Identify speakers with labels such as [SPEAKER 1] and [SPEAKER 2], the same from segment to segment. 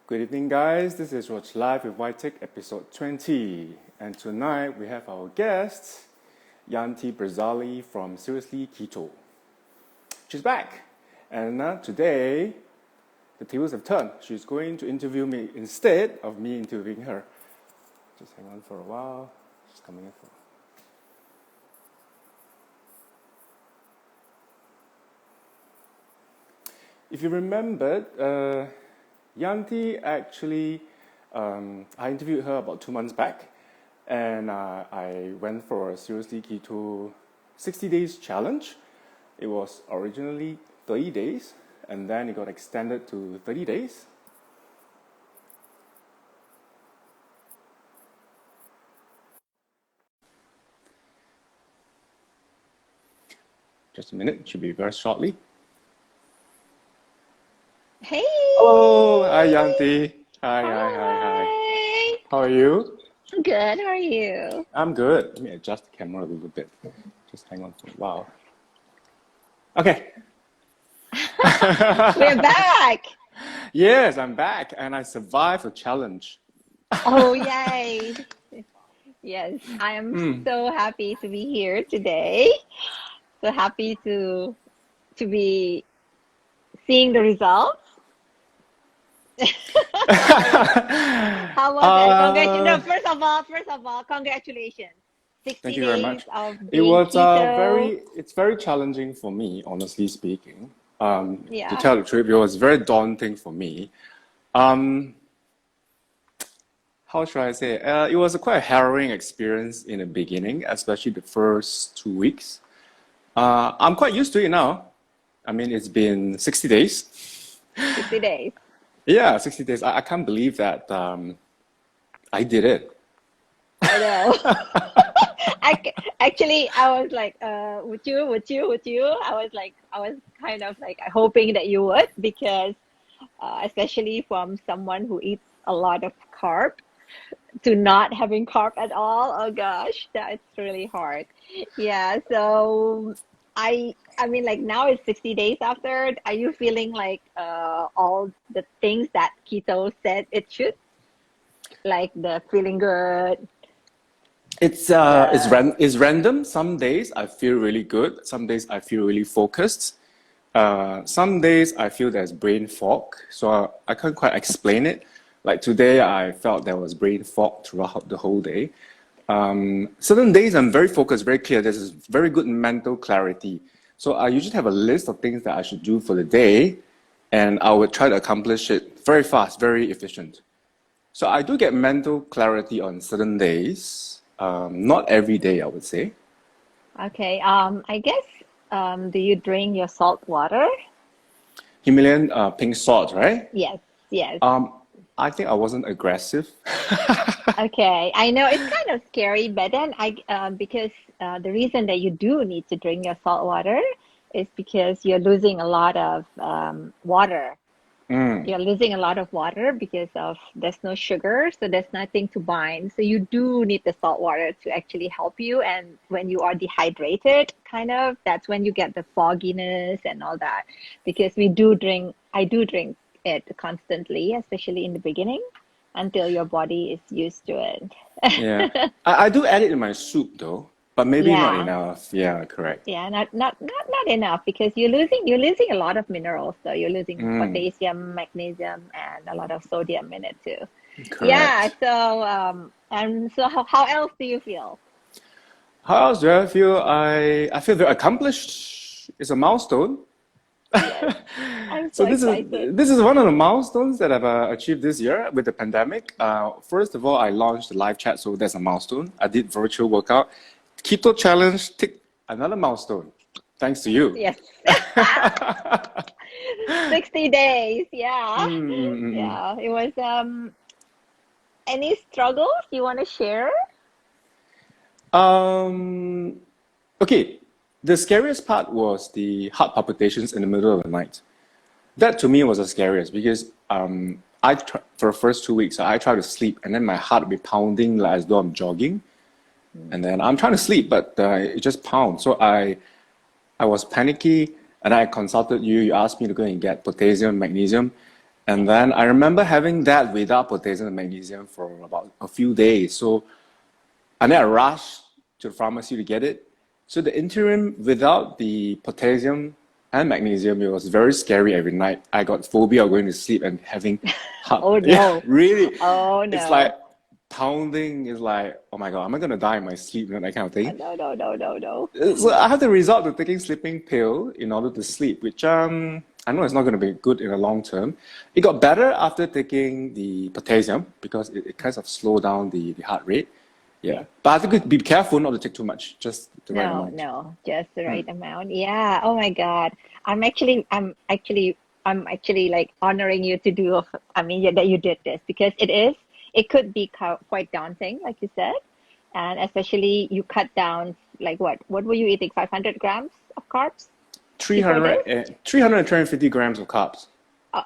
[SPEAKER 1] Good evening, guys. This is Watch Live with WaiTeik, episode 20. And tonight we have our guest, Yanti Brazali from Seriously Keto. She's back. And today, the tables have turned. She's going to interview me instead of me interviewing her. Just hang on for a while. She's coming in for... If you remembered, Yanti actually, I interviewed her about 2 months back, and I went for a Seriously Keto 60 days challenge. It was originally 30 days, and then it got extended to 30 days. Just a minute, it should be very shortly.
[SPEAKER 2] Hey!
[SPEAKER 1] Hello, hi Yanti. Hi. How are you?
[SPEAKER 2] Good, how are you?
[SPEAKER 1] I'm good. Let me adjust the camera a little bit. Just hang on for a while. Okay.
[SPEAKER 2] We're back!
[SPEAKER 1] Yes, I'm back and I survived the challenge.
[SPEAKER 2] Oh, yay! Yes, I am so happy to be here today. So happy to be seeing the results. How was it? No, first of all, congratulations. 60
[SPEAKER 1] Thank you very
[SPEAKER 2] days
[SPEAKER 1] much.
[SPEAKER 2] of
[SPEAKER 1] It
[SPEAKER 2] being
[SPEAKER 1] was
[SPEAKER 2] keto.
[SPEAKER 1] it's very challenging for me, honestly speaking. To
[SPEAKER 2] Yeah.
[SPEAKER 1] tell the truth, it was very daunting for me. How should I say? It was quite a harrowing experience in the beginning, especially the first 2 weeks. I'm quite used to it now. I mean, it's been 60 days.
[SPEAKER 2] 60 days.
[SPEAKER 1] Yeah, 60 days. I can't believe that I did it.
[SPEAKER 2] I know. Actually, I was like, would you? I was kind of like hoping that you would, because especially from someone who eats a lot of carb to not having carb at all. Oh gosh, that's really hard. Yeah, so I mean, like, now it's 60 days after. Are you feeling like all the things that keto said it should? Like the feeling good, the
[SPEAKER 1] It's random. Some days I feel really good. Some days I feel really focused. Some days I feel there's brain fog, so I can't quite explain it. Like today, I felt there was brain fog throughout the whole day. Certain days I'm very focused, very clear. There's this very good mental clarity. So I usually have a list of things that I should do for the day, and I would try to accomplish it very fast, very efficient. So I do get mental clarity on certain days, not every day, I would say.
[SPEAKER 2] okay. I guess, do you drink your salt water?
[SPEAKER 1] Himalayan pink salt, right?
[SPEAKER 2] Yes, yes.
[SPEAKER 1] Um, I think I wasn't aggressive.
[SPEAKER 2] Okay. I know it's kind of scary, but then because the reason that you do need to drink your salt water is because you're losing a lot of water.
[SPEAKER 1] Mm,
[SPEAKER 2] You're losing a lot of water because of there's no sugar, so there's nothing to bind. So you do need the salt water to actually help you. And when you are dehydrated, kind of, that's when you get the fogginess and all that. Because I do drink it constantly, especially in the beginning, until your body is used to
[SPEAKER 1] yeah.
[SPEAKER 2] it.
[SPEAKER 1] I do add it in my soup though, but maybe not
[SPEAKER 2] Yeah.
[SPEAKER 1] enough. Yeah, correct.
[SPEAKER 2] Yeah, not enough, because you're losing a lot of minerals, so you're losing
[SPEAKER 1] Mm,
[SPEAKER 2] potassium, magnesium, and a lot of sodium in it too. Yeah,
[SPEAKER 1] correct.
[SPEAKER 2] so and so how else do you feel?
[SPEAKER 1] How else do I feel? I feel very accomplished. It's a milestone.
[SPEAKER 2] Yes, I'm
[SPEAKER 1] So
[SPEAKER 2] so excited.
[SPEAKER 1] this is one of the milestones that I've achieved this year with the pandemic. First of all, I launched the live chat, so that's a milestone. I did virtual workout. Keto challenge, tick, another milestone. Thanks to you.
[SPEAKER 2] Yes. 60 days. Yeah.
[SPEAKER 1] Mm, mm, mm, mm.
[SPEAKER 2] Yeah. It was any struggles you want to share?
[SPEAKER 1] Um, okay, the scariest part was the heart palpitations in the middle of the night. That to me was the scariest because for the first 2 weeks, I tried to sleep and then my heart would be pounding like as though I'm jogging.
[SPEAKER 2] Mm.
[SPEAKER 1] And then I'm trying to sleep, but it just pounds. So I was panicky and I consulted you. You asked me to go and get potassium, magnesium. And then I remember having that without potassium and magnesium for about a few days. So, and then I rushed to the pharmacy to get it. So the interim without the potassium and magnesium, it was very scary every night. I got phobia of going to sleep and having heart.
[SPEAKER 2] Oh
[SPEAKER 1] Yeah,
[SPEAKER 2] no.
[SPEAKER 1] really.
[SPEAKER 2] Oh
[SPEAKER 1] It's like
[SPEAKER 2] no.
[SPEAKER 1] pounding. It's like, oh my God, am I gonna die in my sleep? You know, that kind of thing.
[SPEAKER 2] No, no, no, no, no.
[SPEAKER 1] So I had to resort to taking sleeping pill in order to sleep, which I know it's not going to be good in the long term. It got better after taking the potassium because it kind of slowed down the heart rate. Yeah,
[SPEAKER 2] Yes.
[SPEAKER 1] but I think be careful not to take too much, just the right
[SPEAKER 2] No,
[SPEAKER 1] amount.
[SPEAKER 2] no, just the
[SPEAKER 1] Mm.
[SPEAKER 2] right amount. Yeah. Oh my God. I'm actually like honoring you to do, I mean, yeah, that you did this because it could be quite daunting, like you said. And especially you cut down, like what were you eating? 500 grams of carbs before
[SPEAKER 1] 300,
[SPEAKER 2] this?
[SPEAKER 1] 300 and 350 grams of carbs.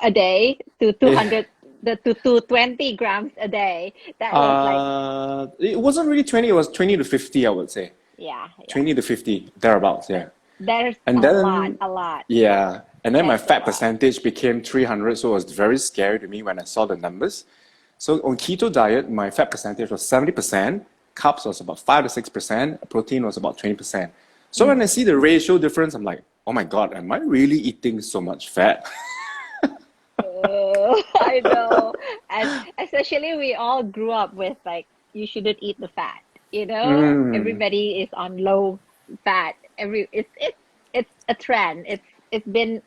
[SPEAKER 2] A day to
[SPEAKER 1] Yeah.
[SPEAKER 2] 200, to 220 grams a day. That was like,
[SPEAKER 1] It wasn't really 20, it was 20 to 50, I would say.
[SPEAKER 2] yeah, yeah.
[SPEAKER 1] 20 to 50, thereabouts, yeah.
[SPEAKER 2] There's
[SPEAKER 1] And
[SPEAKER 2] a lot,
[SPEAKER 1] then,
[SPEAKER 2] a lot.
[SPEAKER 1] yeah, and then my
[SPEAKER 2] That's a
[SPEAKER 1] fat
[SPEAKER 2] lot.
[SPEAKER 1] percentage became 300, so it was very scary to me when I saw the numbers. So on keto diet, my fat percentage was 70%, carbs was about 5 to 6%, protein was about 20%. So when I
[SPEAKER 2] Mm.
[SPEAKER 1] see the ratio difference, I'm like, oh my God, am I really eating so much fat?
[SPEAKER 2] I know. And especially we all grew up with like you shouldn't eat the fat, you know?
[SPEAKER 1] Mm,
[SPEAKER 2] Everybody is on low fat. It's a trend. It's been,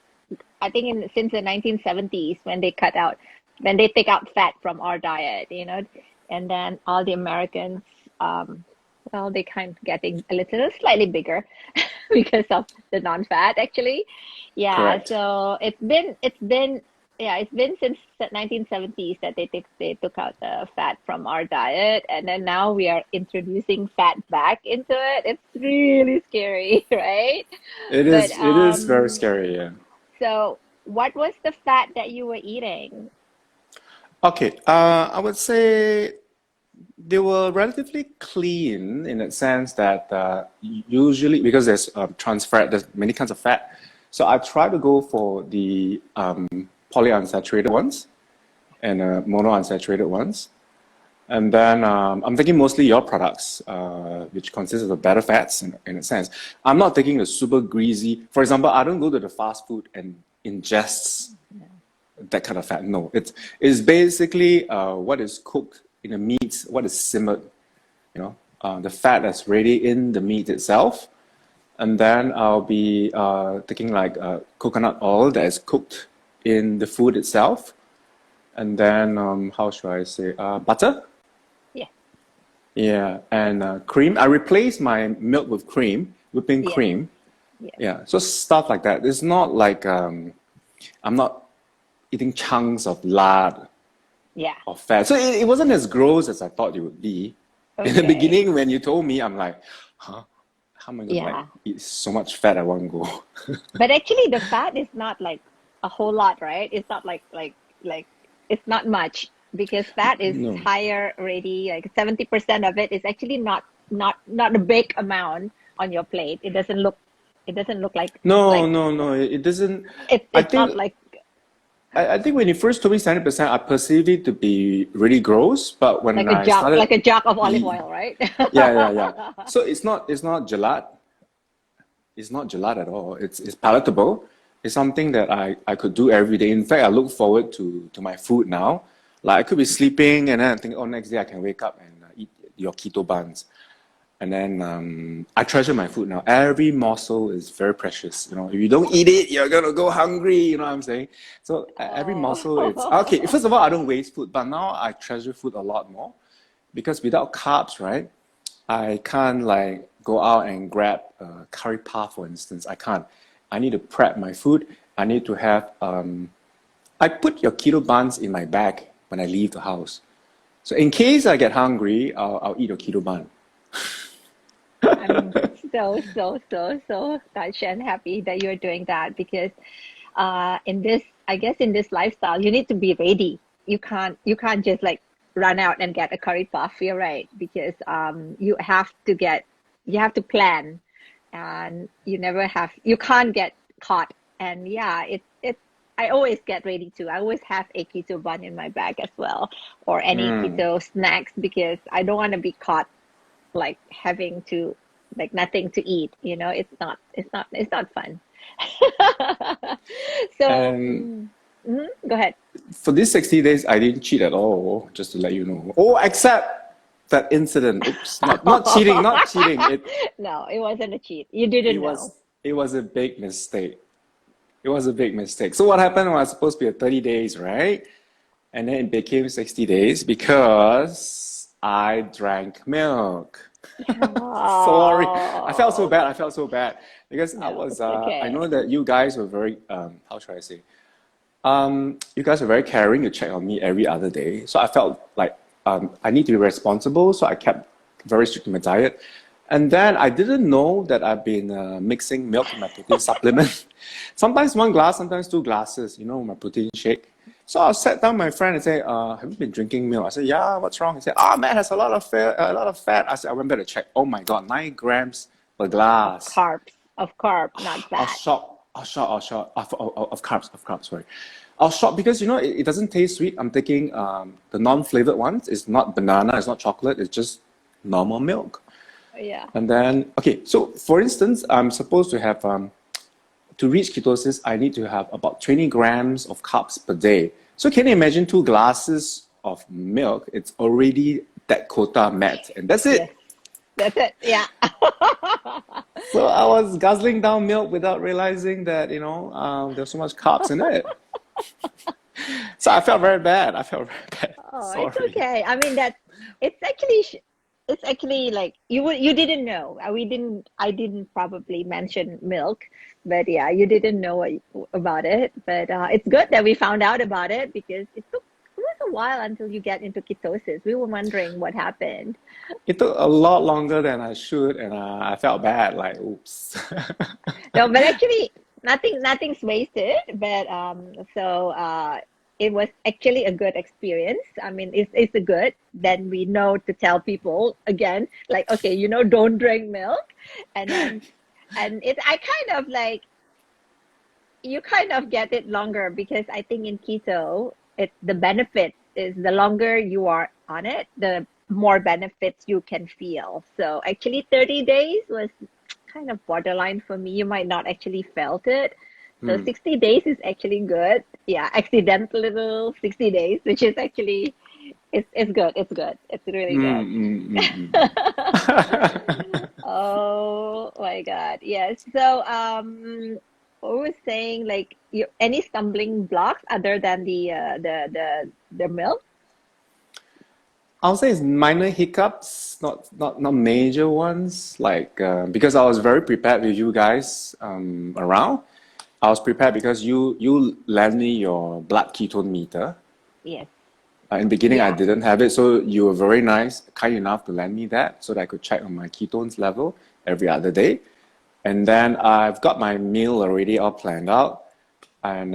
[SPEAKER 2] I think, since the 1970s when they take out fat from our diet, you know, and then all the Americans, um, well, they kind of getting a little slightly bigger because of the non-fat actually. Yeah,
[SPEAKER 1] correct.
[SPEAKER 2] so it's been since the 1970s that they took out the fat from our diet, and then now we are introducing fat back into it. It's really scary, right? But
[SPEAKER 1] It is very scary, yeah.
[SPEAKER 2] so what was the fat that you were eating?
[SPEAKER 1] Okay, I would say they were relatively clean in the sense that usually because there's trans fat, there's many kinds of fat. So I try to go for the polyunsaturated ones and monounsaturated ones. And then I'm taking mostly your products, which consists of the better fats in a sense. I'm not taking the super greasy. For example, I don't go to the fast food and ingest that kind of fat. No, it's basically what is cooked in the meat, what is simmered, the fat that's already in the meat itself. And then I'll be taking like coconut oil that is cooked in the food itself. And then, how should I say, butter?
[SPEAKER 2] Yeah,
[SPEAKER 1] Yeah, and cream. I replace my milk with cream, whipping
[SPEAKER 2] yes,
[SPEAKER 1] cream.
[SPEAKER 2] yes,
[SPEAKER 1] Yeah, so stuff like that. It's not like I'm not eating chunks of lard
[SPEAKER 2] yeah.
[SPEAKER 1] or fat. So it wasn't as gross as I thought it would be. In the
[SPEAKER 2] Okay.
[SPEAKER 1] beginning, when you told me, I'm like, huh? How am I gonna like
[SPEAKER 2] Yeah.
[SPEAKER 1] eat so much fat at one go?
[SPEAKER 2] But actually the fat is not like a whole lot, right? It's not like it's not much because fat is
[SPEAKER 1] No.
[SPEAKER 2] higher already. Like 70% of it is actually not a big amount on your plate. It doesn't look
[SPEAKER 1] No,
[SPEAKER 2] like
[SPEAKER 1] no, no. It doesn't. I
[SPEAKER 2] it's not
[SPEAKER 1] think
[SPEAKER 2] like
[SPEAKER 1] I think when you first told me 70%, I perceived it to be really gross. But when I started,
[SPEAKER 2] like a jug of olive
[SPEAKER 1] yeah,
[SPEAKER 2] oil, right?
[SPEAKER 1] yeah, yeah. So it's not gelat. It's not gelat at all. It's palatable. It's something that I could do every day. In fact, I look forward to my food now. Like I could be sleeping and then I think, oh, next day I can wake up and eat your keto buns. And then I treasure my food now. Every morsel is very precious. If you don't eat it, you're gonna go hungry. You know what I'm saying? So every morsel, it's okay.
[SPEAKER 2] Oh.
[SPEAKER 1] First of all, I don't waste food, but now I treasure food a lot more because without carbs, right? I can't like go out and grab curry puff, for instance. I can't. I need to prep my food. I need to have. I put your keto buns in my bag when I leave the house. So in case I get hungry, I'll eat a keto bun.
[SPEAKER 2] I'm so touched and happy that you're doing that because I guess in this lifestyle, you need to be ready. You can't just like run out and get a curry puff. You're right because you have to plan, and you can't get caught. And yeah, I always get ready to. I always have a keto bun in my bag as well, or any
[SPEAKER 1] Mm.
[SPEAKER 2] keto snacks because I don't want to be caught like having to like nothing to eat. It's not fun. So,
[SPEAKER 1] And
[SPEAKER 2] go ahead.
[SPEAKER 1] for these 60 days, I didn't cheat at all, just to let you know. Oh, except that incident. Oops, not cheating, not cheating.
[SPEAKER 2] No, it wasn't a cheat. You
[SPEAKER 1] It
[SPEAKER 2] didn't know.
[SPEAKER 1] was it was a big mistake. It was a big mistake. So what happened was supposed to be a 30 days, right? And then it became 60 days because I drank milk. Sorry. I felt so
[SPEAKER 2] Oh,
[SPEAKER 1] bad. I felt so bad because
[SPEAKER 2] no, it's
[SPEAKER 1] I
[SPEAKER 2] okay.
[SPEAKER 1] know that you guys were very, how should I say? You guys were very caring. You check on me every other day. So I felt like I need to be responsible. So I kept very strict to my diet. And then I didn't know that I've been mixing milk in my protein supplement. Sometimes one glass, sometimes two glasses, my protein shake. So I sat down with my friend and say, have you been drinking milk? I said, yeah, what's wrong? He said, man, it has a lot of fat, a lot of fat. I said, I went back to check. Oh my God, 9 grams per
[SPEAKER 2] Of
[SPEAKER 1] glass.
[SPEAKER 2] carbs, of carb, not
[SPEAKER 1] I was
[SPEAKER 2] fat.
[SPEAKER 1] shocked. I was shocked. I was shocked. Of carbs, sorry. I was shocked because, it doesn't taste sweet. I'm taking the non-flavored ones. It's not banana, it's not chocolate, it's just normal milk.
[SPEAKER 2] Yeah.
[SPEAKER 1] And then, okay, so for instance, I'm supposed to have, to reach ketosis, I need to have about 20 grams of carbs per day. So can you imagine 2 glasses of milk? It's already that quota met, and that's
[SPEAKER 2] Yes,
[SPEAKER 1] it.
[SPEAKER 2] that's it. Yeah.
[SPEAKER 1] So I was guzzling down milk without realizing that, there's so much carbs in it. So I felt very bad. I felt very bad.
[SPEAKER 2] Oh, it's
[SPEAKER 1] Sorry.
[SPEAKER 2] okay. I mean that it's actually like you didn't know. I didn't probably mention milk, but yeah, you didn't know about it. But it's good that we found out about it because it was a while until you get into ketosis. We were wondering what happened.
[SPEAKER 1] It took a lot longer than I should, and I felt bad, like, oops.
[SPEAKER 2] No, but actually nothing's wasted. But it was actually a good experience. I mean, it's a good. Then we know to tell people again, like, okay, don't drink milk, and then I kind of like you kind of get it longer because I think in keto, the benefit is the longer you are on it, the more benefits you can feel. So actually, 30 days was kind of borderline for me. You might not actually felt it. So
[SPEAKER 1] Hmm.
[SPEAKER 2] 60 days is actually good. Yeah, accidental little 60 days, which is actually it's good. It's good. It's really
[SPEAKER 1] Mm,
[SPEAKER 2] good.
[SPEAKER 1] mm, mm, mm.
[SPEAKER 2] Oh my God. Yes. So what was saying like any stumbling blocks other than the milk?
[SPEAKER 1] I'll say it's minor hiccups, not major ones. Like because I was very prepared with you guys around. I was prepared because you lent me your blood ketone meter.
[SPEAKER 2] Yes.
[SPEAKER 1] In the beginning, I
[SPEAKER 2] Yeah.
[SPEAKER 1] didn't have it, so you were very nice, kind enough to lend me that so that I could check on my ketones level every other day. And then I've got my meal already all planned out, and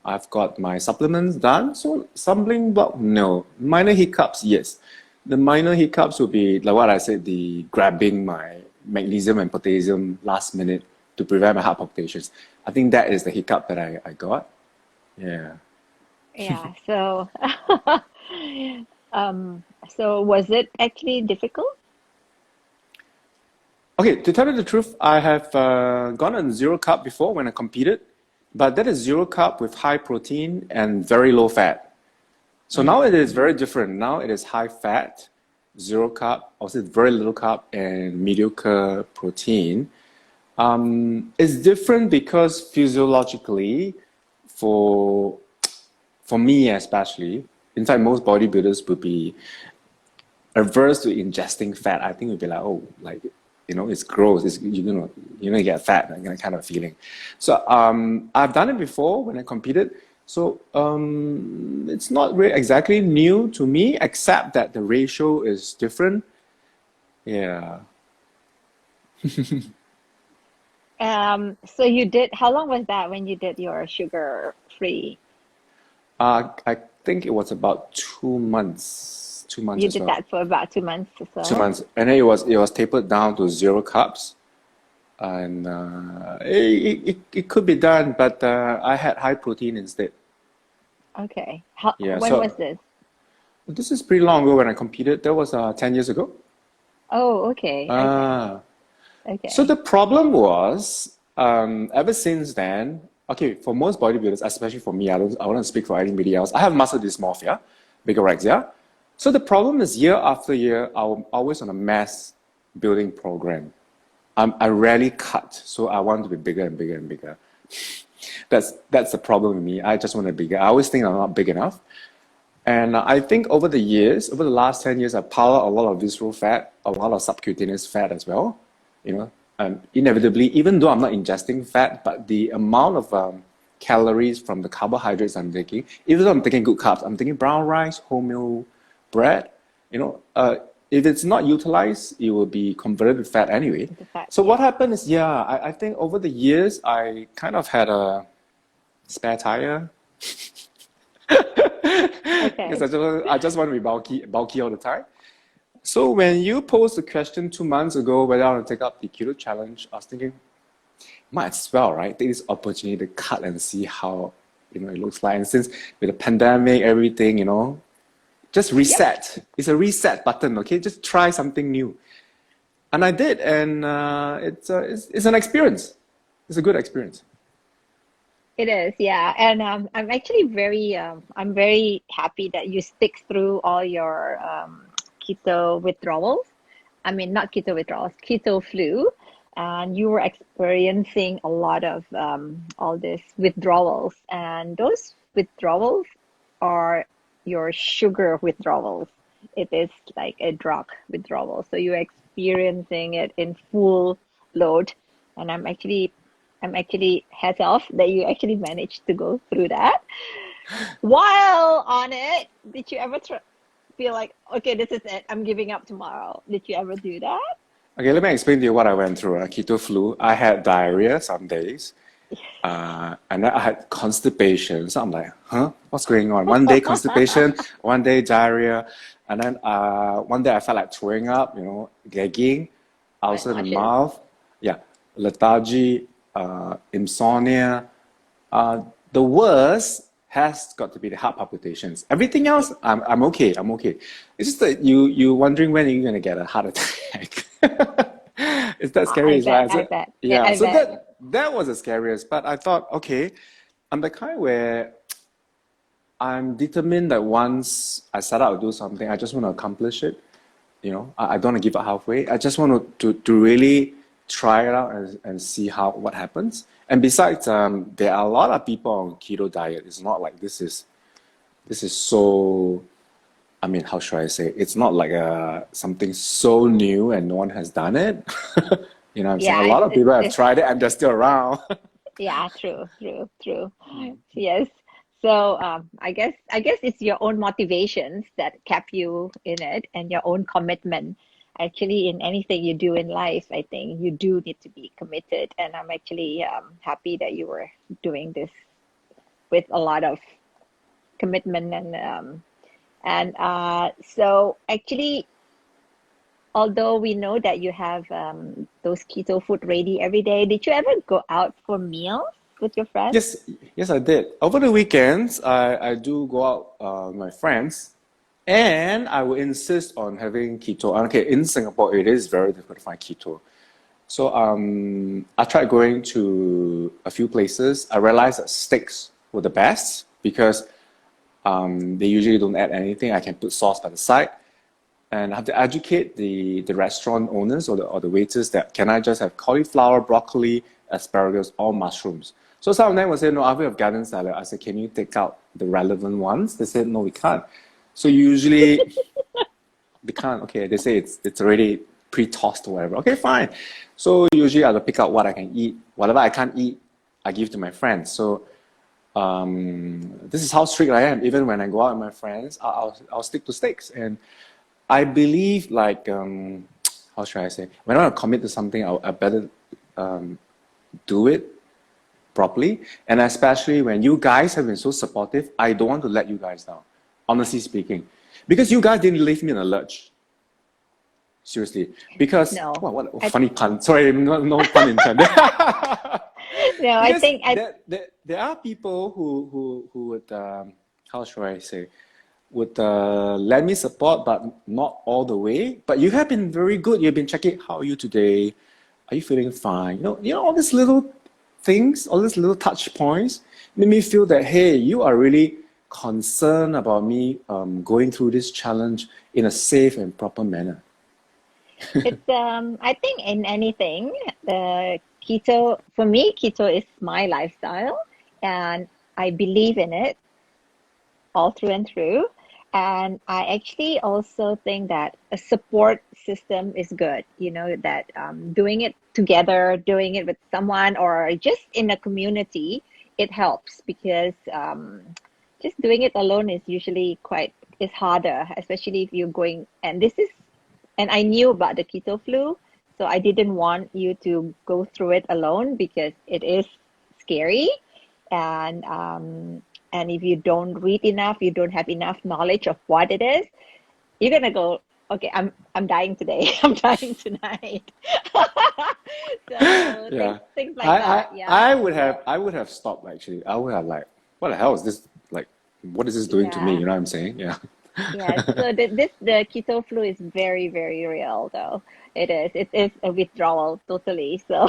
[SPEAKER 1] I've got my supplements done. So stumbling block, no. Minor hiccups, yes. The minor hiccups would be like what I said, the grabbing my magnesium and potassium last minute to prevent my heart palpitations. I think that is the hiccup that I got. Yeah.
[SPEAKER 2] Yeah. So so was it actually difficult?
[SPEAKER 1] Okay, to tell you the truth, I have gone on zero carb before when I competed, but that is zero carb with high protein and very low fat. So now it is
[SPEAKER 2] Mm.
[SPEAKER 1] very different. Now it is high fat, zero carb, also very little carb, and mediocre protein. It's different because physiologically, for for me especially, in fact, most bodybuilders would be averse to ingesting fat. I think would be like, oh, like it's gross. You're gonna get fat, that kind of feeling. So I've done it before when I competed. So it's not really exactly new to me, except that the ratio is different. Yeah.
[SPEAKER 2] So you did, how long was that when you did your sugar free?
[SPEAKER 1] I think it was about 2 months. 2 months
[SPEAKER 2] You
[SPEAKER 1] as
[SPEAKER 2] did
[SPEAKER 1] well.
[SPEAKER 2] that for about 2 months or
[SPEAKER 1] two
[SPEAKER 2] so?
[SPEAKER 1] months, and then it was tapered down to zero carbs. and it could be done, but I had high protein instead.
[SPEAKER 2] Okay.
[SPEAKER 1] Yeah,
[SPEAKER 2] When was
[SPEAKER 1] so
[SPEAKER 2] this?
[SPEAKER 1] this is pretty long ago when I competed. That was 10 years ago.
[SPEAKER 2] Oh, okay. Okay.
[SPEAKER 1] Ah, so
[SPEAKER 2] Okay.
[SPEAKER 1] the problem was, ever since then, okay, for most bodybuilders, especially for me, I don't speak for anybody else. I have muscle dysmorphia, bigorexia. So the problem is year after year, I'm always on a mass building program. I rarely cut, so I want to be bigger and bigger and bigger. That's the problem with me. I just want to be bigger. I always think I'm not big enough. And I think over the years, over the last 10 years, I've piled up a lot of visceral fat, a lot of subcutaneous fat as well. You know, and inevitably, even though I'm not ingesting fat, but the amount of calories from the carbohydrates I'm taking, even though I'm taking good carbs, I'm taking brown rice, wholemeal bread, you know, if it's not utilized, it will be converted to fat anyway.
[SPEAKER 2] The fact,
[SPEAKER 1] So what
[SPEAKER 2] yeah.
[SPEAKER 1] happened is, yeah, I think over the years, I kind of had a spare tire. Because
[SPEAKER 2] Okay.
[SPEAKER 1] I just want to be bulky all the time. So when you posed the question 2 months ago whether I want to take up the keto challenge, I was thinking, might as well, right? Take this opportunity to cut and see how it looks like. And since with the pandemic, everything, just
[SPEAKER 2] Yep.
[SPEAKER 1] reset. It's a reset button, okay? Just try something new. And I did, and it's an experience. It's a good experience.
[SPEAKER 2] It is, yeah. And I'm very happy that you stick through all your keto withdrawals. I mean, not keto withdrawals, keto flu. And you were experiencing a lot of all these withdrawals. And those withdrawals are your sugar withdrawals. It is like a drug withdrawal. So you're experiencing it in full load. And I'm actually hats off that you actually managed to go through that. While on it, did you ever feel like, okay, this is it, I'm giving up tomorrow? Did you ever do that?
[SPEAKER 1] Okay, let me explain to you what I went through. Keto flu. I had diarrhea some days, and then I had constipation. So I'm like, huh? What's going on? One day constipation, one day diarrhea, and then one day I felt like throwing up, gagging,
[SPEAKER 2] My
[SPEAKER 1] ulcer in the
[SPEAKER 2] nauseous.
[SPEAKER 1] mouth, yeah, lethargy, insomnia. Uh, the worst has got to be the heart palpitations. Everything else, I'm okay. I'm okay. It's just that you wondering when you're gonna get a heart attack. It's that scary.
[SPEAKER 2] I
[SPEAKER 1] It's
[SPEAKER 2] bet,
[SPEAKER 1] like,
[SPEAKER 2] I bet. Yeah,
[SPEAKER 1] yeah.
[SPEAKER 2] I
[SPEAKER 1] So
[SPEAKER 2] bet.
[SPEAKER 1] that was the scariest. But I thought, okay, I'm the kind where I'm determined that once I set out to do something, I just want to accomplish it. I don't want to give up halfway. I just want to really try it out and see what happens. And besides, there are a lot of people on keto diet. It's not like this is so. I mean, how should I say? It's not like something so new and no one has done it. You know what I'm saying? A
[SPEAKER 2] Yeah,
[SPEAKER 1] lot of people have
[SPEAKER 2] it's
[SPEAKER 1] tried it and they're still around.
[SPEAKER 2] yeah, true, true, true. Yes. So I guess it's your own motivations that kept you in it and your own commitment. Actually, in anything you do in life, I think you do need to be committed. And I'm actually happy that you were doing this with a lot of commitment and so actually, although we know that you have those keto food ready every day, did you ever go out for meals with your friends?
[SPEAKER 1] Yes, yes, I did. Over the weekends, I do go out with my friends, and I will insist on having keto. Okay, in Singapore, it is very difficult to find keto. So I tried going to a few places. I realized that steaks were the best because they usually don't add anything. I can put sauce by the side, and I have to educate the restaurant owners or the waiters that can I just have cauliflower, broccoli, asparagus, or mushrooms. So some of them will say, no, I will have garden salad. I said, can you take out the relevant ones? They said, no, we can't. So usually they can't. Okay, they say it's already pre-tossed or whatever. Okay, fine. So usually I'll pick out what I can eat. Whatever I can't eat, I give to my friends. So this is how strict I am. Even when I go out with my friends, I'll stick to steaks. And I believe like how should I say? When I want to commit to something, I better do it properly. And especially when you guys have been so supportive, I don't want to let you guys down. Honestly speaking, because you guys didn't leave me in a lurch. Seriously, because
[SPEAKER 2] No,
[SPEAKER 1] wow, what a
[SPEAKER 2] I
[SPEAKER 1] funny pun. Sorry, no pun intended.
[SPEAKER 2] no, I
[SPEAKER 1] Because
[SPEAKER 2] think I
[SPEAKER 1] there are people who would how should I say would lend me support, but not all the way. But you have been very good. You've been checking how are you today? Are you feeling fine? All these little things, all these little touch points made me feel that hey, you are really concerned about me going through this challenge in a safe and proper manner.
[SPEAKER 2] it's I think in anything, keto for me, keto is my lifestyle, and I believe in it all through and through. And I actually also think that a support system is good, that doing it together, doing it with someone or just in a community, it helps because just doing it alone is usually is harder, especially if you're going, and I knew about the keto flu, so I didn't want you to go through it alone because it is scary. And if you don't read enough, you don't have enough knowledge of what it is, you're gonna go, okay, I'm dying today. I'm dying tonight. So things
[SPEAKER 1] Yeah,
[SPEAKER 2] things like
[SPEAKER 1] I,
[SPEAKER 2] that.
[SPEAKER 1] I
[SPEAKER 2] Yeah.
[SPEAKER 1] I would have stopped actually. I would have like, what the hell is this like? What is this doing to me?
[SPEAKER 2] Yeah.
[SPEAKER 1] You know what I'm saying? Yeah.
[SPEAKER 2] Yes, so the keto flu is very, very real though. It is. It is a withdrawal totally. So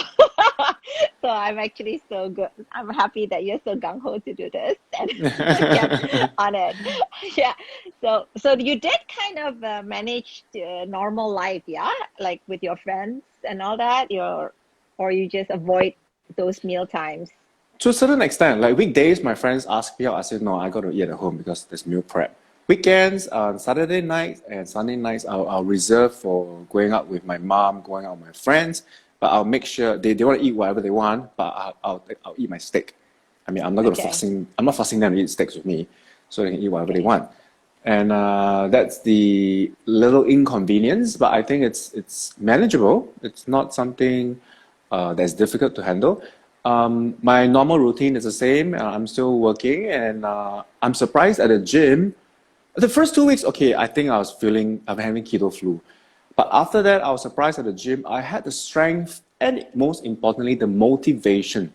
[SPEAKER 2] so I'm actually so good. I'm happy that you're so gung ho to do this and get on it. Yeah. So you did kind of manage normal life, yeah? Like with your friends and all that, or you just avoid those meal times.
[SPEAKER 1] To a certain extent, like weekdays, my friends ask me out. I said no, I got to eat at home because there's meal prep. Weekends, Saturday nights and Sunday nights, I'll reserve for going out with my mom, going out with my friends. But I'll make sure they want to eat whatever they want, but I'll eat my steak. I mean,
[SPEAKER 2] Okay.
[SPEAKER 1] I'm not forcing them to eat steaks with me, so they can eat whatever they
[SPEAKER 2] Okay.
[SPEAKER 1] want. And that's the little inconvenience, but I think it's manageable. It's not something that's difficult to handle. My normal routine is the same. I'm still working, and I'm surprised at the gym. The first 2 weeks, okay, I think I'm having keto flu. But after that, I was surprised at the gym. I had the strength and most importantly, the motivation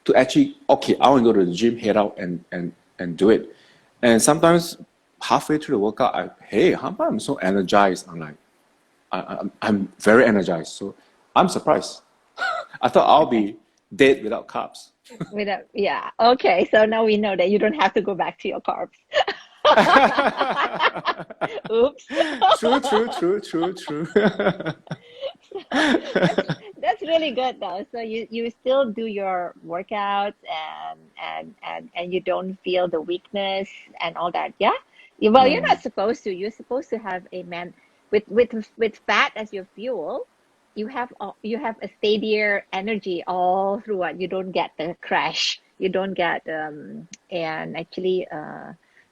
[SPEAKER 1] to actually, okay, I want to go to the gym, head out and do it. And sometimes halfway through the workout, hey, how come I'm so energized? I'm like, I'm very energized. So I'm surprised. I thought I'll
[SPEAKER 2] Okay.
[SPEAKER 1] be dead without carbs.
[SPEAKER 2] Yeah. Okay. So now we know that you don't have to go back to your carbs. Oops.
[SPEAKER 1] True, true, true, true, true.
[SPEAKER 2] That's that's really good though. So you still do your workouts and you don't feel the weakness and all that. Yeah. Well, you're
[SPEAKER 1] Mm,
[SPEAKER 2] not supposed to. You're supposed to have a man with fat as your fuel. You have a steadier energy all throughout. You don't get the crash. You don't get and actually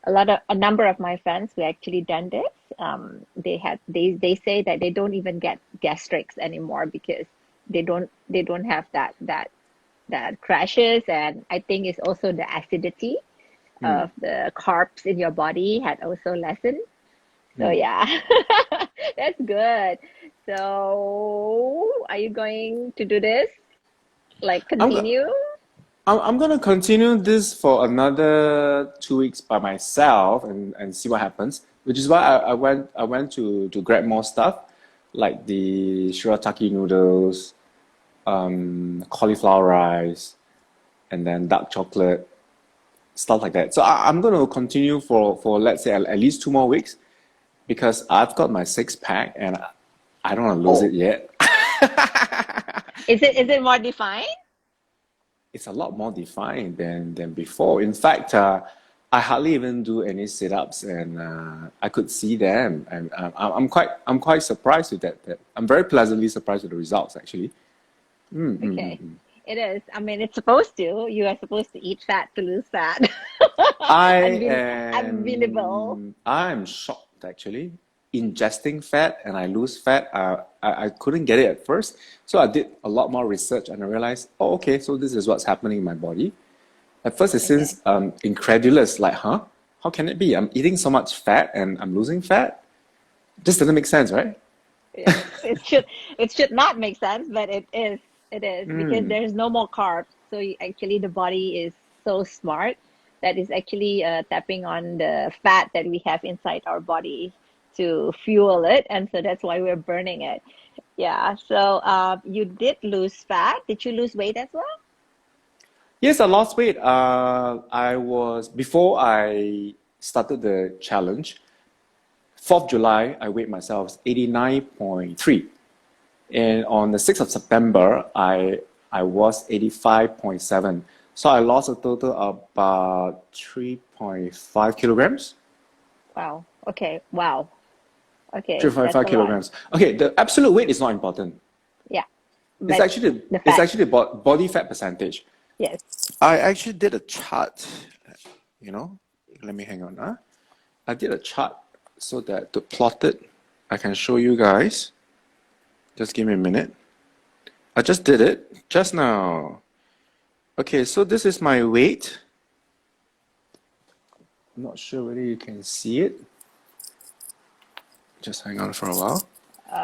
[SPEAKER 2] a number of my friends who actually done this, they say that they don't even get gastrics anymore because they don't have that crashes. And I think it's also the acidity
[SPEAKER 1] mm,
[SPEAKER 2] of the carbs in your body had also lessened. So
[SPEAKER 1] mm.
[SPEAKER 2] yeah, that's good. So are you going to do this? Like
[SPEAKER 1] I'm, go-
[SPEAKER 2] continue?
[SPEAKER 1] I'm gonna continue this for another 2 weeks by myself and see what happens. Which is why I went to grab more stuff like the shirataki noodles, cauliflower rice, and then dark chocolate, stuff like that. So I'm gonna continue for let's say at least 2 more weeks because I've got my six pack and I don't want to lose
[SPEAKER 2] Oh,
[SPEAKER 1] it yet.
[SPEAKER 2] is it more defined?
[SPEAKER 1] It's a lot more defined than before. In fact, I hardly even do any sit-ups, and I could see them, and I'm quite surprised with that. I'm very pleasantly surprised with the results, actually.
[SPEAKER 2] Okay. It is. I mean, it's supposed to. You are supposed to eat fat to lose fat.
[SPEAKER 1] I
[SPEAKER 2] Unbelievable.
[SPEAKER 1] am shocked actually. Ingesting fat and I lose fat. I couldn't get it at first, so I did a lot more research and I realized, oh, okay, so this is what's happening in my body. At first, it
[SPEAKER 2] Okay.
[SPEAKER 1] seems incredulous, like, huh? How can it be? I'm eating so much fat and I'm losing fat. This doesn't make sense, right?
[SPEAKER 2] Yeah, it should not make sense, but it is because
[SPEAKER 1] Mm.
[SPEAKER 2] there's no more carbs. So actually, the body is so smart that is actually tapping on the fat that we have inside our body to fuel it, and so that's why we're burning it. Yeah. So you did lose fat. Did you lose weight as well?
[SPEAKER 1] Yes, I lost weight. I was before I started the challenge. 4th July, I weighed myself 89.3, and on the 6th of September, I was 85.7. So I lost a total of about 3.5 kilograms.
[SPEAKER 2] Wow. Okay. Wow. Okay, that's
[SPEAKER 1] 3.5
[SPEAKER 2] a lot.
[SPEAKER 1] kilograms. Okay, the absolute weight is not important.
[SPEAKER 2] Yeah.
[SPEAKER 1] It's
[SPEAKER 2] But
[SPEAKER 1] actually the
[SPEAKER 2] the
[SPEAKER 1] it's
[SPEAKER 2] fat,
[SPEAKER 1] actually the body fat percentage.
[SPEAKER 2] yes.
[SPEAKER 1] I actually did a chart, you know. Let me hang on. I did a chart so that to plot it, I can show you guys. Just give me a minute. I just did it just now. Okay, so this is my weight. I'm not sure whether you can see it. Just hang on for a while.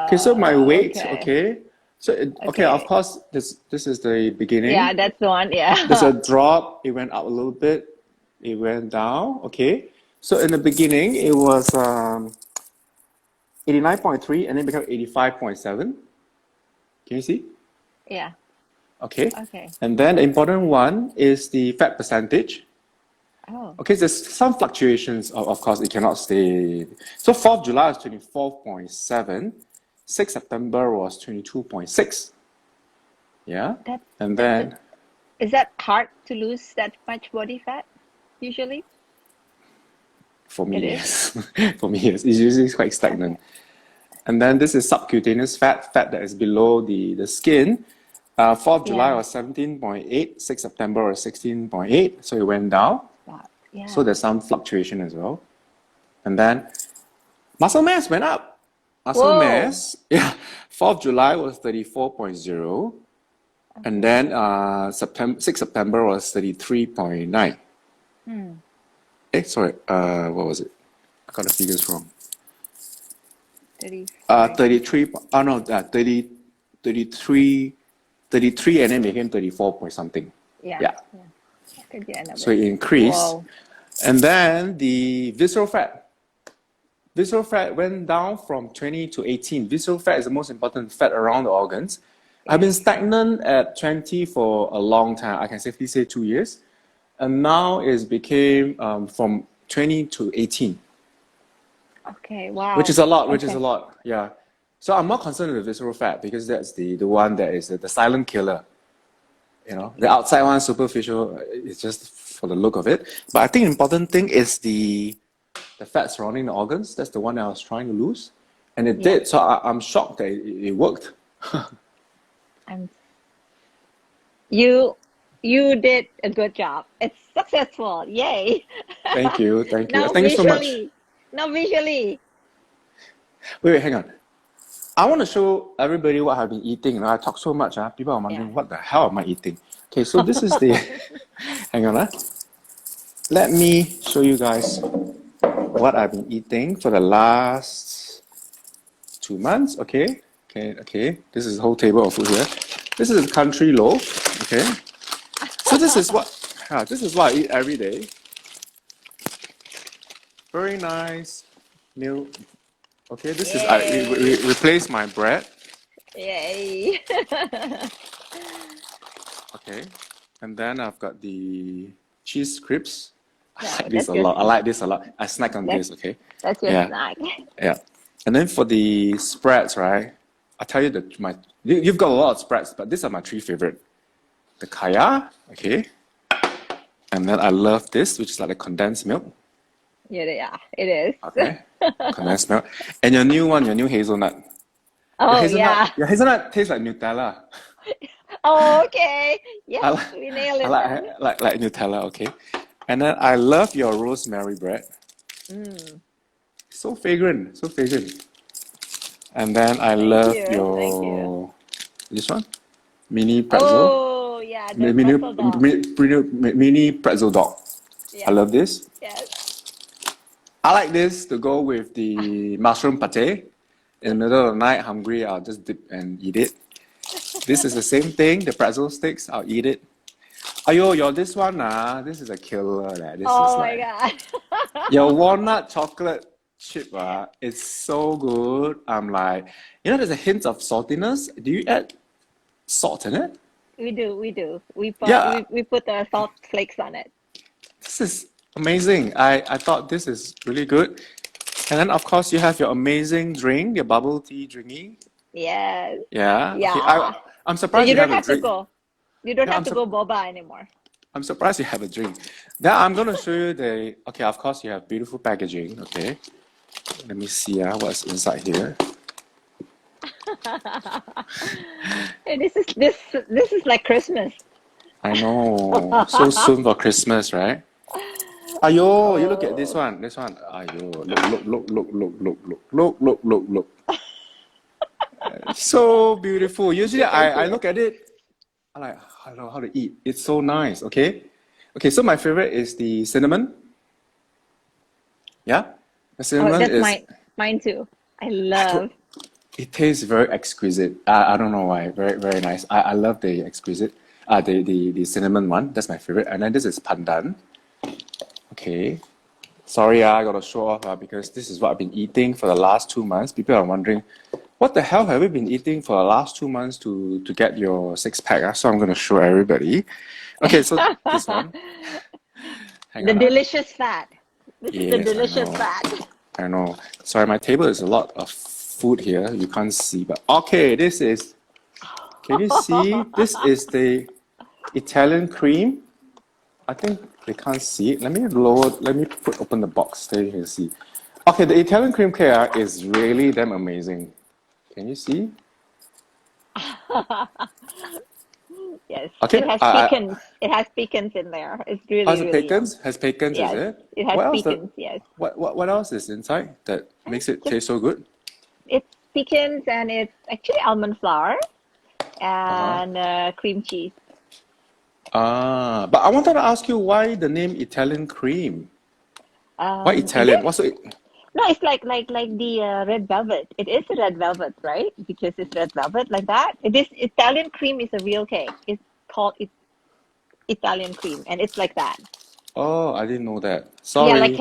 [SPEAKER 1] Okay, so my weight,
[SPEAKER 2] Okay.
[SPEAKER 1] okay. So okay, of
[SPEAKER 2] Okay.
[SPEAKER 1] course, this is the
[SPEAKER 2] Yeah,
[SPEAKER 1] beginning.
[SPEAKER 2] that's the one.
[SPEAKER 1] There's a
[SPEAKER 2] Yeah.
[SPEAKER 1] drop, it went up a little bit, it went down, okay. So in the beginning, it was 89.3 and then become 85.7. Can you see?
[SPEAKER 2] Yeah.
[SPEAKER 1] Okay.
[SPEAKER 2] Okay.
[SPEAKER 1] And then the important one is the fat percentage.
[SPEAKER 2] Oh,
[SPEAKER 1] Okay, there's some fluctuations, of course, it cannot stay. So 4th July was 24.7, 6th September was 22.6. Yeah.
[SPEAKER 2] that
[SPEAKER 1] And
[SPEAKER 2] that's it.
[SPEAKER 1] then
[SPEAKER 2] Is that hard to lose that much body fat usually?
[SPEAKER 1] for
[SPEAKER 2] It
[SPEAKER 1] me,
[SPEAKER 2] is.
[SPEAKER 1] yes. For me, yes. It's usually quite
[SPEAKER 2] Okay.
[SPEAKER 1] stagnant. And then this is subcutaneous fat, fat that is below the skin. 4th July
[SPEAKER 2] Yeah.
[SPEAKER 1] was 17.8, 6th September was 16.8, so it went down.
[SPEAKER 2] Wow.
[SPEAKER 1] So
[SPEAKER 2] Yeah.
[SPEAKER 1] there's some fluctuation as well. And then muscle mass went up. Muscle
[SPEAKER 2] Whoa.
[SPEAKER 1] mass, yeah, 4th July was 34.0, and
[SPEAKER 2] Okay.
[SPEAKER 1] then September 6th September was 33.9.
[SPEAKER 2] Hmm.
[SPEAKER 1] Sorry, what was it? I got the figures wrong.
[SPEAKER 2] 35.
[SPEAKER 1] 33, oh no, 30, 33, 33, and then became 34 point something.
[SPEAKER 2] Yeah.
[SPEAKER 1] Yeah,
[SPEAKER 2] Yeah. Could be end of
[SPEAKER 1] so
[SPEAKER 2] it.
[SPEAKER 1] it increased.
[SPEAKER 2] Whoa.
[SPEAKER 1] And then the visceral fat. Visceral fat went down from 20 to 18. Visceral fat is the most important fat around the organs. I've been
[SPEAKER 2] Yes. Yes.
[SPEAKER 1] stagnant at 20 for a long time. I can safely say 2 years. And now it became from 20 to 18,
[SPEAKER 2] Okay.
[SPEAKER 1] which
[SPEAKER 2] Wow.
[SPEAKER 1] is a lot, which is a
[SPEAKER 2] Okay.
[SPEAKER 1] lot. Yeah. So I'm more concerned with visceral fat because that's the one that is the silent killer. You know, the outside one, superficial, is just for the look of it. But I think the important thing is the fat surrounding the organs. That's the one that I was trying to lose, and it
[SPEAKER 2] Yeah.
[SPEAKER 1] did. So I'm shocked that it worked.
[SPEAKER 2] I'm you you did a good job. It's successful. Yay.
[SPEAKER 1] Thank you, thank you,
[SPEAKER 2] Now
[SPEAKER 1] thank you so much.
[SPEAKER 2] visually. Now visually.
[SPEAKER 1] Wait, hang on. I want to show everybody what I've been eating. You know, I talk so much. People are
[SPEAKER 2] Yeah.
[SPEAKER 1] wondering what the hell am I eating. Okay, so this is the. Hang on. Let me show you guys what I've been eating for the last 2 months. Okay, okay, okay. This is a whole table of food here. This is a country loaf. Okay, so this is what I eat every day. Very nice meal. Okay, this is I
[SPEAKER 2] Yay.
[SPEAKER 1] replace my bread.
[SPEAKER 2] Yay.
[SPEAKER 1] Okay, and then I've got the cheese crisps. I
[SPEAKER 2] No,
[SPEAKER 1] like this
[SPEAKER 2] that's
[SPEAKER 1] a
[SPEAKER 2] your
[SPEAKER 1] lot. I like this a lot. I snack on
[SPEAKER 2] that's
[SPEAKER 1] this. Okay,
[SPEAKER 2] that's your
[SPEAKER 1] yeah,
[SPEAKER 2] snack.
[SPEAKER 1] yeah. And then for the spreads, right? I tell you that you've got a lot of spreads, but these are my three favorite. The kaya, okay, and then I love this, which is like a condensed milk.
[SPEAKER 2] Yeah, yeah, it is.
[SPEAKER 1] Okay, condensed milk, and your new one, your new hazelnut.
[SPEAKER 2] Oh yeah.
[SPEAKER 1] Your hazelnut tastes like Nutella.
[SPEAKER 2] Oh, okay.
[SPEAKER 1] I
[SPEAKER 2] Yes,
[SPEAKER 1] like,
[SPEAKER 2] we nailed
[SPEAKER 1] I
[SPEAKER 2] it then.
[SPEAKER 1] like Nutella, okay. And then I love your rosemary bread.
[SPEAKER 2] Mm,
[SPEAKER 1] So fragrant, so fragrant. And then I
[SPEAKER 2] thank
[SPEAKER 1] love
[SPEAKER 2] you. Thank you.
[SPEAKER 1] your this one, mini pretzel,
[SPEAKER 2] Oh yeah, the
[SPEAKER 1] mini
[SPEAKER 2] pretzel dog.
[SPEAKER 1] mini pretzel dog. I
[SPEAKER 2] Yes,
[SPEAKER 1] love this.
[SPEAKER 2] yes.
[SPEAKER 1] I like this to go with the mushroom pate. In the middle of the night, hungry, I'll just dip and eat it. This is the same thing, the pretzel sticks, I'll eat it. Ayo, your this one, this is a killer. This is
[SPEAKER 2] Oh my
[SPEAKER 1] like,
[SPEAKER 2] God.
[SPEAKER 1] your walnut chocolate chip, it's so good. I'm like, there's a hint of saltiness. Do you add salt in it?
[SPEAKER 2] We do, we do.
[SPEAKER 1] Yeah,
[SPEAKER 2] We put the salt flakes on it.
[SPEAKER 1] this is amazing. I thought this is really good. And then, of course, you have your amazing drink, your bubble tea drinky.
[SPEAKER 2] Yes.
[SPEAKER 1] Yeah. Okay.
[SPEAKER 2] Yeah.
[SPEAKER 1] I'm
[SPEAKER 2] So
[SPEAKER 1] surprised
[SPEAKER 2] you
[SPEAKER 1] you
[SPEAKER 2] don't
[SPEAKER 1] have a
[SPEAKER 2] have to
[SPEAKER 1] drink.
[SPEAKER 2] go. You don't
[SPEAKER 1] Yeah,
[SPEAKER 2] have to go boba anymore.
[SPEAKER 1] I'm surprised you have a drink. Now I'm gonna show you the. Okay, of course you have beautiful packaging. Okay. Let me see what's inside here.
[SPEAKER 2] Hey, this is like Christmas.
[SPEAKER 1] I know. So soon for Christmas, right? Ayo, you look at this
[SPEAKER 2] Oh,
[SPEAKER 1] one. This one. Ayo, look. So beautiful. Usually
[SPEAKER 2] you can
[SPEAKER 1] I
[SPEAKER 2] see
[SPEAKER 1] look
[SPEAKER 2] it.
[SPEAKER 1] at it, I like, I don't know how to eat. It's so nice, okay? Okay, so my favorite is the cinnamon. Yeah? The
[SPEAKER 2] Oh,
[SPEAKER 1] cinnamon
[SPEAKER 2] that's
[SPEAKER 1] is,
[SPEAKER 2] mine too. I
[SPEAKER 1] I don't,
[SPEAKER 2] love.
[SPEAKER 1] it tastes very exquisite. I don't know why. Very, very nice. I love the exquisite, the cinnamon one. That's my favorite. And then this is pandan. Okay. Sorry, I gotta show off because this is what I've been eating for the last 2 months. People are wondering, what the hell have you been eating for the last 2 months to get your six pack? So I'm gonna show everybody. Okay, so this one. Hang
[SPEAKER 2] The
[SPEAKER 1] on.
[SPEAKER 2] delicious fat. This is the
[SPEAKER 1] Yes, I
[SPEAKER 2] delicious
[SPEAKER 1] know.
[SPEAKER 2] fat.
[SPEAKER 1] I know. Sorry, my table is a lot of food here. You can't see, but okay, this is. Can you see? This is the Italian cream. I think they can't see it. Let me lower. Let me open the box so you can see. Okay, the Italian cream cake is really damn amazing. Can you see?
[SPEAKER 2] Yes, it
[SPEAKER 1] Okay.
[SPEAKER 2] has pecans. It has pecans in there. It's
[SPEAKER 1] Has
[SPEAKER 2] really,
[SPEAKER 1] it
[SPEAKER 2] really
[SPEAKER 1] pecans?
[SPEAKER 2] yum.
[SPEAKER 1] Has pecans? Is
[SPEAKER 2] Yes,
[SPEAKER 1] it?
[SPEAKER 2] it has
[SPEAKER 1] What else?
[SPEAKER 2] pecans. Yes,
[SPEAKER 1] What else is inside that makes it
[SPEAKER 2] just
[SPEAKER 1] taste so good?
[SPEAKER 2] it's pecans and it's actually almond flour
[SPEAKER 1] Uh huh.
[SPEAKER 2] and cream cheese.
[SPEAKER 1] But I wanted to ask you why the name Italian cream? Why
[SPEAKER 2] I
[SPEAKER 1] Italian?
[SPEAKER 2] guess
[SPEAKER 1] What's so?
[SPEAKER 2] no, it's like the red velvet. It is red velvet, right? Because it's red velvet like that. It is Italian cream is a real cake. It's called Italian cream, and it's like that.
[SPEAKER 1] Oh, I didn't know that.
[SPEAKER 2] Yeah,
[SPEAKER 1] Sorry.
[SPEAKER 2] like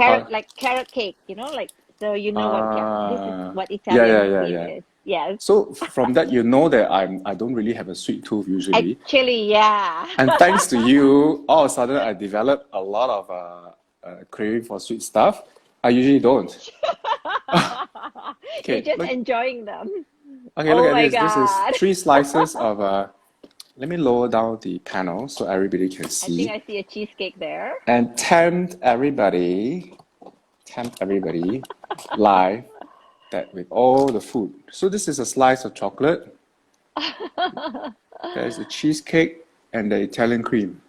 [SPEAKER 2] carrot cake, like so you know what this is
[SPEAKER 1] Uh,
[SPEAKER 2] what
[SPEAKER 1] yeah,
[SPEAKER 2] Italian
[SPEAKER 1] yeah,
[SPEAKER 2] cream
[SPEAKER 1] yeah.
[SPEAKER 2] is. Yes.
[SPEAKER 1] So from that, you know that I don't really have a sweet tooth usually,
[SPEAKER 2] Actually, yeah.
[SPEAKER 1] and thanks to you, all of a sudden I developed a lot of craving for sweet stuff. I usually don't.
[SPEAKER 2] You're
[SPEAKER 1] Okay,
[SPEAKER 2] just
[SPEAKER 1] look.
[SPEAKER 2] enjoying them.
[SPEAKER 1] Okay, look
[SPEAKER 2] Oh
[SPEAKER 1] at
[SPEAKER 2] my
[SPEAKER 1] this. This is
[SPEAKER 2] God.
[SPEAKER 1] 3 slices of. Let me lower down the panel so everybody can
[SPEAKER 2] I think
[SPEAKER 1] see
[SPEAKER 2] I see a cheesecake there.
[SPEAKER 1] and tempt everybody live that with all the food. So this is a slice of chocolate. There's the cheesecake and the Italian cream.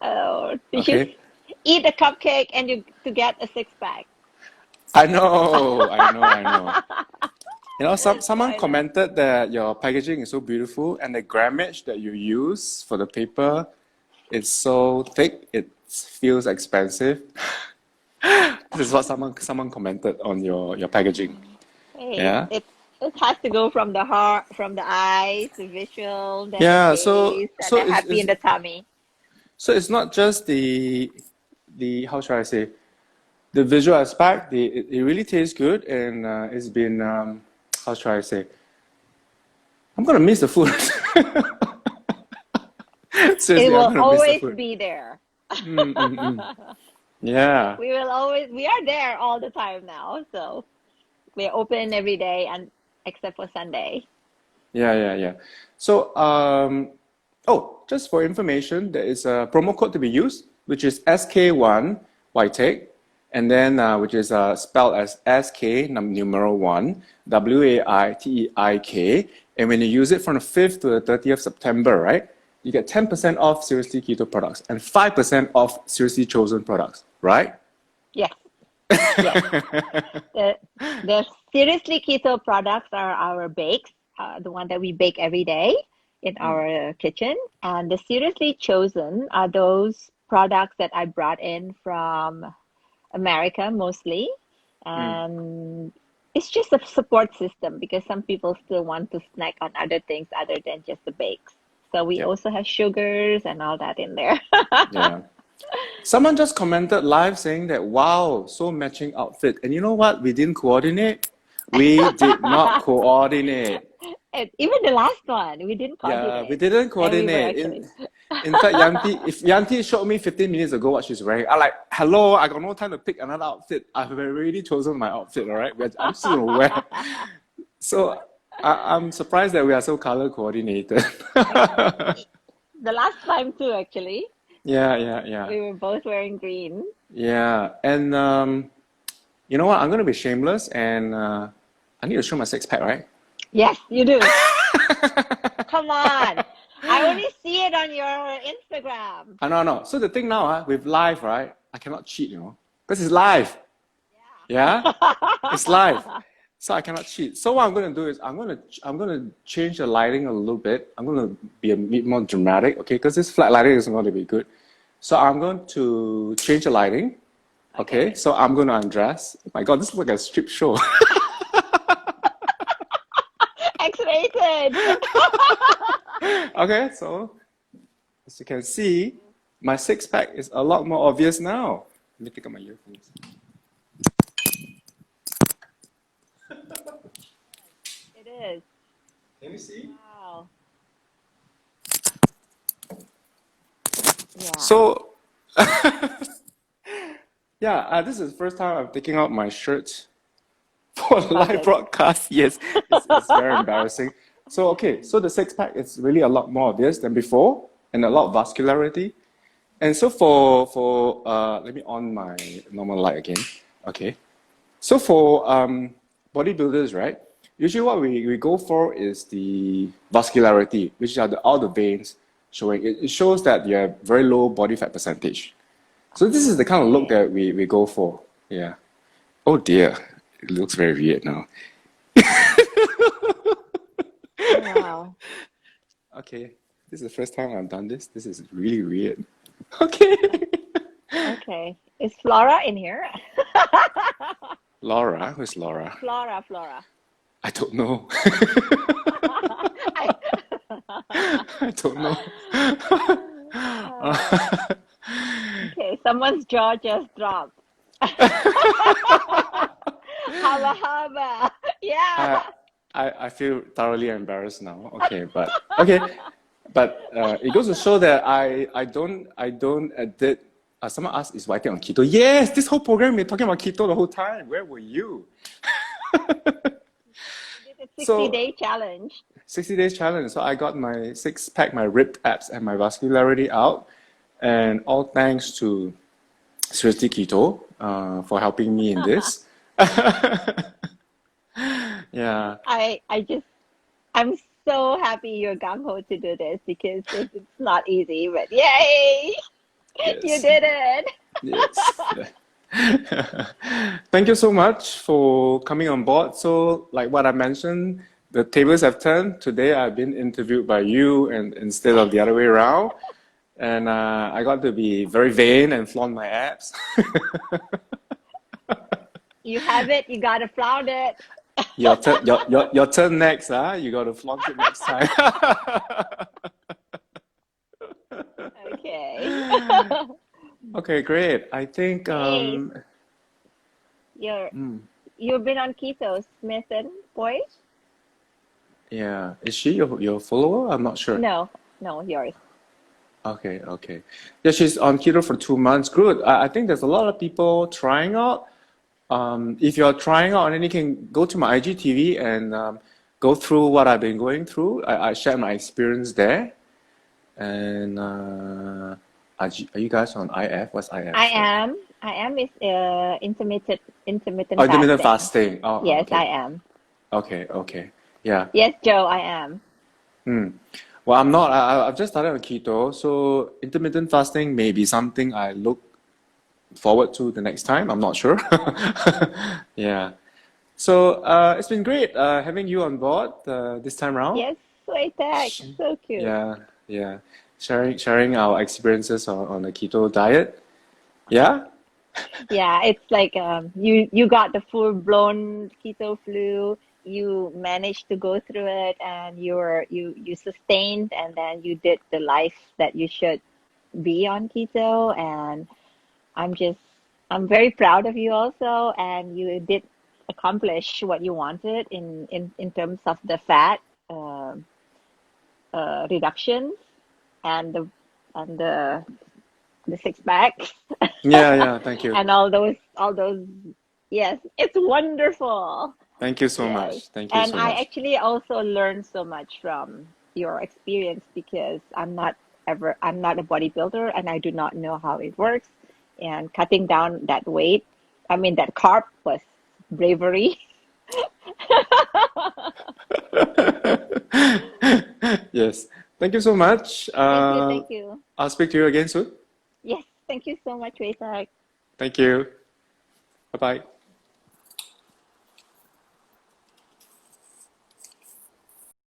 [SPEAKER 2] Oh, you should
[SPEAKER 1] Okay.
[SPEAKER 2] eat a cupcake and you to get a six pack.
[SPEAKER 1] I know. Someone
[SPEAKER 2] I know.
[SPEAKER 1] commented that your packaging is so beautiful and the grammage that you use for the paper, it's so thick, it feels expensive. This is what someone commented on your packaging.
[SPEAKER 2] Hey,
[SPEAKER 1] Yeah.
[SPEAKER 2] it has to go from the heart, from the eyes, the visual, then the
[SPEAKER 1] Yeah. So
[SPEAKER 2] taste, and
[SPEAKER 1] so
[SPEAKER 2] the
[SPEAKER 1] it's,
[SPEAKER 2] happy
[SPEAKER 1] it's
[SPEAKER 2] in the tummy.
[SPEAKER 1] so it's not just the how should I say the visual aspect. It really tastes good and it's been how should I say I'm gonna miss the food.
[SPEAKER 2] It
[SPEAKER 1] Seriously, I'm
[SPEAKER 2] will
[SPEAKER 1] gonna miss the
[SPEAKER 2] always
[SPEAKER 1] food.
[SPEAKER 2] be there.
[SPEAKER 1] Yeah.
[SPEAKER 2] We are there all the time now. So we're open every day and except for Sunday.
[SPEAKER 1] Yeah. So, oh, just for information, there is a promo code to be used, which is SK1 WaiTeik, and then which is spelled as SK numeral one WAITEIK. And when you use it from the 5th to the 30th September, right, you get 10% off Seriously Keto products and 5% off Seriously Chosen products, right?
[SPEAKER 2] Yes, yes. The the seriously keto products are our bakes, the one that we bake every day in our kitchen. And the seriously chosen are those products that I brought in from America mostly. And it's just a support system because some people still want to snack on other things other than just the bakes. So we
[SPEAKER 1] Yep.
[SPEAKER 2] also have sugars and all that in there.
[SPEAKER 1] Yeah. Someone just commented live saying that, wow, so matching outfit. And you know what? We didn't coordinate. We did not coordinate.
[SPEAKER 2] And even the last one, we didn't
[SPEAKER 1] Yeah, we
[SPEAKER 2] coordinate.
[SPEAKER 1] didn't
[SPEAKER 2] And we were
[SPEAKER 1] coordinate.
[SPEAKER 2] actually,
[SPEAKER 1] In fact, if Yanti showed me 15 minutes ago what she's wearing, I'm like, hello, I got no time to pick another outfit. I've already chosen my outfit, all right? I'm just gonna wear. So I'm surprised that we are so color coordinated.
[SPEAKER 2] the last time too, actually,
[SPEAKER 1] Yeah.
[SPEAKER 2] we were both wearing green.
[SPEAKER 1] Yeah. And you know what? I'm gonna be shameless and I need to show my six pack, right?
[SPEAKER 2] Yes, you do. Come on. I only see it on your Instagram.
[SPEAKER 1] I know. So the thing now, with live, right? I cannot cheat, because it's live. Yeah, it's live, so I cannot cheat. So what I'm gonna do is I'm gonna change the lighting a little bit. I'm gonna be a bit more dramatic, okay? Because this flat lighting is not gonna be good. So I'm going to change the lighting. Okay,
[SPEAKER 2] Okay.
[SPEAKER 1] so I'm gonna undress. Oh my God, this looks like a strip show.
[SPEAKER 2] X-rated.
[SPEAKER 1] Okay, so as you can see, my six pack is a lot more obvious now. Let me take out my earphones.
[SPEAKER 2] It is.
[SPEAKER 1] Can you see?
[SPEAKER 2] Wow. Yeah.
[SPEAKER 1] So, yeah, this is the first time I'm taking out my shirt for a
[SPEAKER 2] In
[SPEAKER 1] live
[SPEAKER 2] public.
[SPEAKER 1] broadcast. Yes, it's very embarrassing. So, okay, so the six pack is really a lot more obvious than before and a lot of vascularity. And so let me on my normal light again. Okay. So for bodybuilders, right? Usually what we go for is the vascularity, which are all the veins showing. It shows that you have very low body fat percentage. So this is the kind of look
[SPEAKER 2] Okay.
[SPEAKER 1] that we go for. Yeah. Oh dear. It looks very weird now.
[SPEAKER 2] Wow.
[SPEAKER 1] Okay. This is the first time I've done this. This is really weird. Okay.
[SPEAKER 2] Okay. Is Flora in here?
[SPEAKER 1] Laura, who's Laura?
[SPEAKER 2] Flora.
[SPEAKER 1] I don't know.
[SPEAKER 2] I,
[SPEAKER 1] I don't know.
[SPEAKER 2] uh, okay, someone's jaw just dropped. Haba haba.
[SPEAKER 1] I,
[SPEAKER 2] Yeah.
[SPEAKER 1] I feel thoroughly embarrassed now. But it goes to show that I don't edit. Someone asked, is Wai Teik on keto? Yes, this whole program we're talking about keto the whole time. Where were you?
[SPEAKER 2] Did a 60
[SPEAKER 1] So
[SPEAKER 2] day challenge.
[SPEAKER 1] 60 days challenge. So I got my six pack, my ripped abs, and my vascularity out, and all thanks to Seriously Keto for helping me in this. Yeah.
[SPEAKER 2] I just I'm so happy you're gung ho to do this because it's not easy, but yay! You
[SPEAKER 1] Yes.
[SPEAKER 2] did it.
[SPEAKER 1] Yes. Thank you so much for coming on board. So, like what I mentioned, the tables have turned. Today I've been interviewed by you and instead of the other way around. And I got to be very vain and flaunt my abs.
[SPEAKER 2] You have it, you gotta flaunt it.
[SPEAKER 1] Your turn next, huh? You got to flaunt it next time.
[SPEAKER 2] Okay.
[SPEAKER 1] Okay, great. I think
[SPEAKER 2] Hey, you're you've been on keto, Smith and Boys?
[SPEAKER 1] yeah. Is she your follower? I'm not sure.
[SPEAKER 2] No, no, yours.
[SPEAKER 1] Okay. Yeah, she's on keto for 2 months. Good. I think there's a lot of people trying out. If you're trying out, then you can go to my IGTV and go through what I've been going through. I share my experience there. And are you guys on IF? What's IF?
[SPEAKER 2] I
[SPEAKER 1] Sorry.
[SPEAKER 2] am. I am is
[SPEAKER 1] Oh,
[SPEAKER 2] intermittent
[SPEAKER 1] intermittent
[SPEAKER 2] fasting.
[SPEAKER 1] fasting. Oh,
[SPEAKER 2] Yes, I
[SPEAKER 1] okay.
[SPEAKER 2] am.
[SPEAKER 1] Okay. Yeah.
[SPEAKER 2] Yes, Joe, I am.
[SPEAKER 1] Hmm. Well, I'm not. I've just started on keto, so intermittent fasting may be something I look forward to the next time. I'm not sure. Yeah. So it's been great having you on board this time around.
[SPEAKER 2] Yes, WaiTeik.
[SPEAKER 1] Sh-
[SPEAKER 2] So cute.
[SPEAKER 1] yeah. Sharing our experiences on the keto diet. Yeah.
[SPEAKER 2] Yeah, it's like you got the full blown keto flu. You managed to go through it, and you sustained, and then you did the life that you should be on keto. And I'm just I'm very proud of you also, and you did accomplish what you wanted in terms of the fat uh, reductions and the six packs
[SPEAKER 1] Yeah, yeah. Thank you.
[SPEAKER 2] and all those. Yes, it's wonderful.
[SPEAKER 1] Thank you so
[SPEAKER 2] Yes,
[SPEAKER 1] much. Thank you
[SPEAKER 2] and
[SPEAKER 1] so
[SPEAKER 2] I
[SPEAKER 1] much.
[SPEAKER 2] actually also learned so much from your experience because I'm not a bodybuilder and I do not know how it works. And cutting down that weight, I mean that carb was bravery.
[SPEAKER 1] Yes. Thank you so much.
[SPEAKER 2] Thank you, thank you.
[SPEAKER 1] I'll speak to you again soon.
[SPEAKER 2] Yes, thank you so much, WaiTeik.
[SPEAKER 1] Thank you. Bye bye.